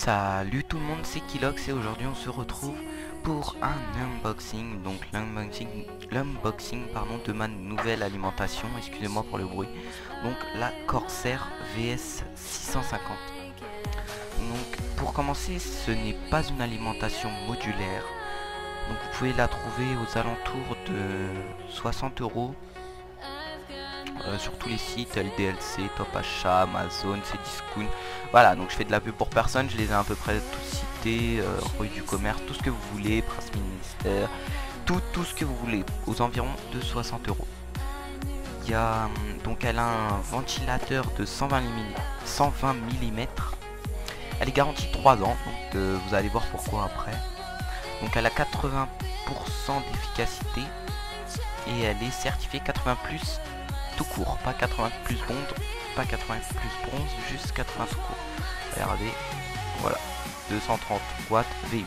Salut tout le monde, c'est Kilox et aujourd'hui on se retrouve pour un unboxing. Donc l'unboxing de ma nouvelle alimentation, excusez-moi pour le bruit. Donc la Corsair VS 650. Donc pour commencer, ce n'est pas une alimentation modulaire. Donc vous pouvez la trouver aux alentours de 60 euros sur tous les sites LDLC, Top Achat, Amazon, Cdiscount. Voilà, donc je fais de la pub pour personne, je les ai à peu près tous cités, Rue du Commerce, tout ce que vous voulez, Prince Ministère, tout ce que vous voulez, aux environs de 60 euros. Il y a donc elle a un ventilateur de 120 mm. Elle est garantie 3 ans, donc vous allez voir pourquoi après. Donc elle a 80% d'efficacité et elle est certifiée 80 plus tout court, pas 80 plus bronze, pas 80 plus bronze, juste 80 tout court. Regardez, voilà, 230 watts VU.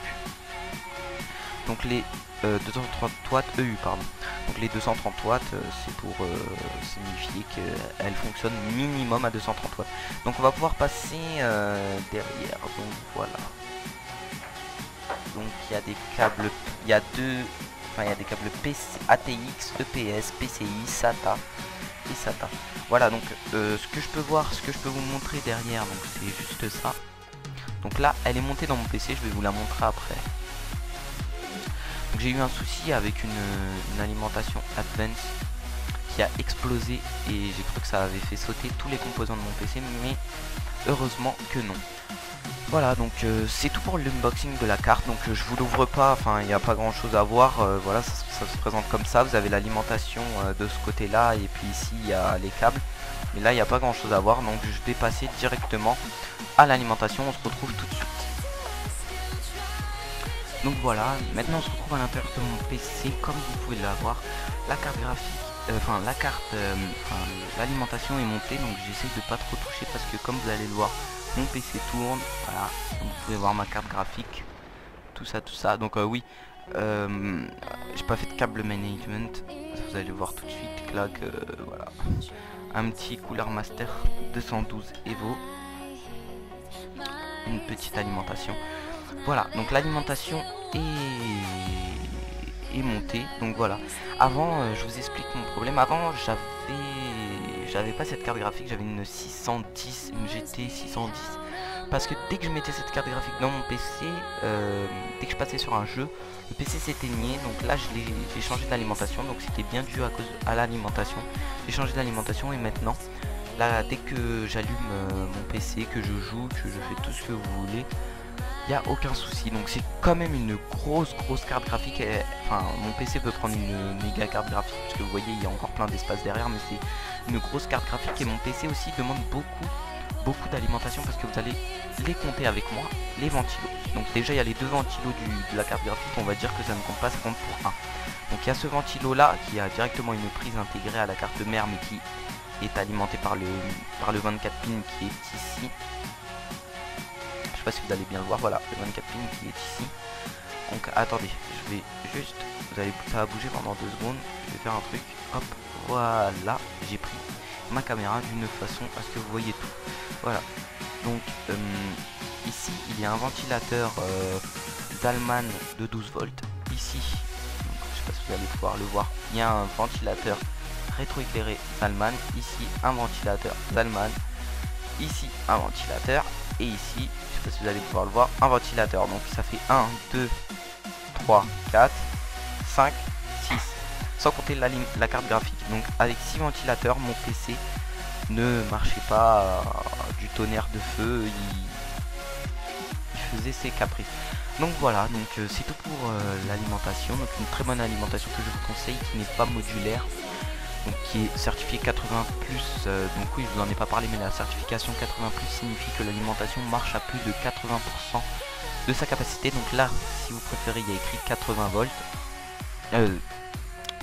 Donc les 230 watts EU, pardon. Donc les 230 watts, c'est pour signifier qu'elle fonctionne minimum à 230 watts. Donc on va pouvoir passer derrière. Donc voilà. Donc il y a des câbles, il y a des câbles PC, ATX, EPS, PCI, SATA et SATA. Voilà, donc ce que je peux vous montrer derrière, donc c'est juste ça. Donc là, elle est montée dans mon PC, je vais vous la montrer après. Donc j'ai eu un souci avec une alimentation Advance qui a explosé et j'ai cru que ça avait fait sauter tous les composants de mon PC, mais heureusement que non. Voilà, donc c'est tout pour l'unboxing de la carte. Donc je vous l'ouvre pas, enfin il n'y a pas grand chose à voir. Voilà, ça se présente comme ça. Vous avez l'alimentation de ce côté là, et puis ici il y a les câbles. Mais là il n'y a pas grand chose à voir, donc je vais passer directement à l'alimentation. On se retrouve tout de suite. Donc voilà, maintenant on se retrouve à l'intérieur de mon PC. Comme vous pouvez l'avoir, la carte graphique, l'alimentation est montée. Donc j'essaie de pas trop toucher parce que comme vous allez le voir, mon PC tourne. Voilà, donc vous pouvez voir ma carte graphique, tout ça. Donc oui, j'ai pas fait de câble management, vous allez le voir tout de suite. Clac, voilà, un petit Cooler Master 212 Evo, une petite alimentation. Voilà, donc l'alimentation est montée. Donc voilà, avant je vous explique mon problème. Avant j'avais pas cette carte graphique, j'avais une 610, une GT 610, parce que dès que je mettais cette carte graphique dans mon PC, dès que je passais sur un jeu, le PC s'éteignait. Donc là j'ai changé d'alimentation, donc c'était bien dû à l'alimentation. J'ai changé d'alimentation et maintenant là, dès que j'allume mon PC, que je joue, que je fais tout ce que vous voulez, il n'y a aucun souci. Donc c'est quand même une grosse carte graphique. Enfin, mon PC peut prendre une méga carte graphique, parce que vous voyez il y a encore plein d'espace derrière, mais c'est une grosse carte graphique. Et mon PC aussi demande beaucoup d'alimentation, parce que vous allez les compter avec moi, les ventilos. Donc déjà il y a les deux ventilos de la carte graphique, on va dire que ça ne compte pas, ça compte pour un. Donc il y a ce ventilo là qui a directement une prise intégrée à la carte mère, mais qui est alimenté par le 24 pins qui est ici. Je sais pas si vous allez bien le voir, voilà, le 24 pins qui est ici. Donc attendez, je vais juste, ça va bouger pendant 2 secondes, je vais faire un truc, hop, voilà, j'ai pris ma caméra d'une façon à ce que vous voyez tout. Voilà, donc ici il y a un ventilateur Zalman de 12 volts. Ici, donc, je sais pas si vous allez pouvoir le voir, il y a un ventilateur rétroéclairé Zalman. Ici un ventilateur Zalman. Ici un ventilateur. Et ici, je sais pas si vous allez pouvoir le voir, un ventilateur. Donc ça fait 1, 2, 3, 4, 5, 6. Sans compter la carte graphique. Donc avec 6 ventilateurs, mon PC ne marchait pas du tonnerre de feu. Il faisait ses caprices. Donc voilà, donc c'est tout pour l'alimentation. Donc une très bonne alimentation que je vous conseille, qui n'est pas modulaire, donc qui est certifié 80 plus. Donc oui, je vous en ai pas parlé, mais la certification 80 plus signifie que l'alimentation marche à plus de 80% de sa capacité. Donc là, si vous préférez, il y a écrit 80 volts, il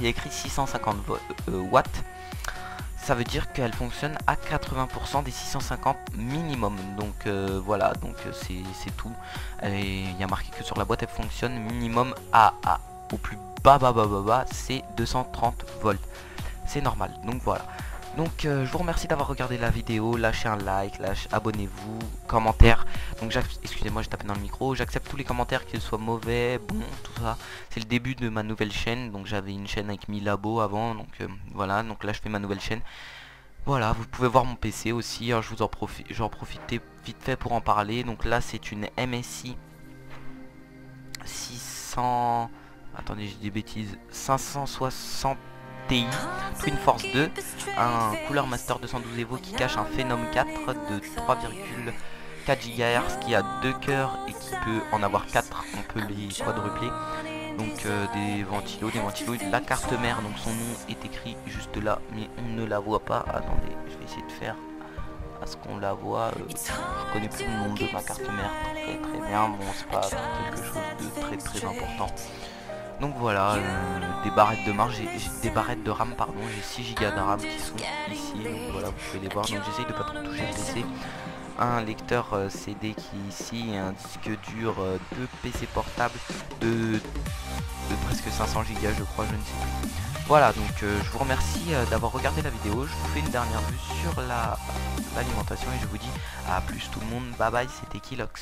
y a écrit 650 watts. Ça veut dire qu'elle fonctionne à 80% des 650 minimum. Donc voilà, donc c'est tout. Et il y a marqué que sur la boîte elle fonctionne minimum AA. Au plus bas c'est 230 volts. C'est normal, donc voilà. Donc je vous remercie d'avoir regardé la vidéo, lâchez un like, abonnez-vous, commentaire. Donc excusez-moi, j'ai tapé dans le micro, j'accepte tous les commentaires, qu'ils soient mauvais, bons, tout ça. C'est le début de ma nouvelle chaîne, donc j'avais une chaîne avec 1000 abos avant, donc voilà, donc là je fais ma nouvelle chaîne. Voilà, vous pouvez voir mon PC aussi, hein, j'en profitais vite fait pour en parler. Donc là c'est une MSI 600... Attendez, j'ai des bêtises, 560 Ti Twin Force 2, un Cooler Master 212 Evo qui cache un Phenom 4 de 3,4 GHz qui a 2 cœurs et qui peut en avoir 4, on peut les quadrupler. Donc des ventilos, la carte mère, donc son nom est écrit juste là, mais on ne la voit pas. Attendez, je vais essayer de faire à ce qu'on la voit. Je connais plus le nom de ma carte mère très bien, bon c'est pas quelque chose de très important. Donc voilà, des barrettes de marge, des barrettes de RAM pardon, j'ai 6 Go de RAM qui sont ici, donc voilà vous pouvez les voir. Donc j'essaye de pas trop toucher le PC. Un lecteur CD qui est ici et un disque dur de PC portable de presque 500 Go je crois, je ne sais plus. Voilà, donc je vous remercie d'avoir regardé la vidéo, je vous fais une dernière vue sur l'alimentation et je vous dis à plus tout le monde, bye bye, c'était Kilox.